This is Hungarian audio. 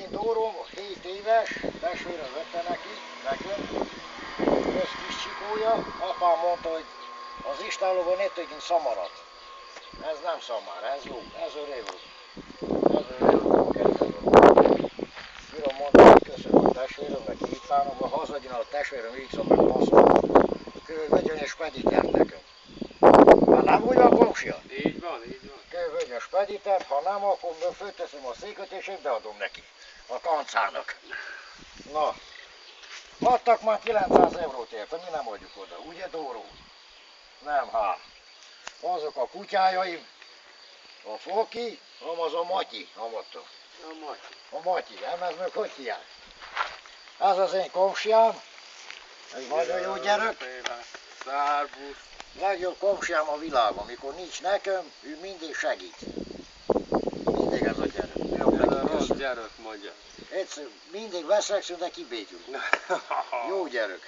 Én Dórom, 7 éves, testvérem vette neki, nekem, ez kis csikója. Apám mondta, hogy az istállóban ne tegyünk szamarat. Ez nem szamár, ez jó, ez öreg. Ez öreg, Uram mondta, hogy köszönöm a testvéremnek, hívtánom, ha hazagyen a testvérem, így szóval meg passzol. Vegyen és speditert nekem. Ha nem úgy a komsia? Így van, így van. Vegyen speditert, ha nem, akkor fölteszem a széket és én beadom neki. A kancának. Na, adtak már 900 eurót érte, mi nem adjuk oda, ugye Dóró? Nem, hát. Azok a kutyájaim, a Foki, az a Matyi, amatta. A Matyi, nem ez meg hogy hiány? Ez az én komsiám, egy nagyon jó gyerek. Szárbusz. Legjobb komsiám a világon, mikor nincs nekem, ő mindig segít. Mindig ez a gyerek. Rossz gyerek, mondja. Egyszer mindig veszekszünk, de kibégyülünk. Jó gyerek.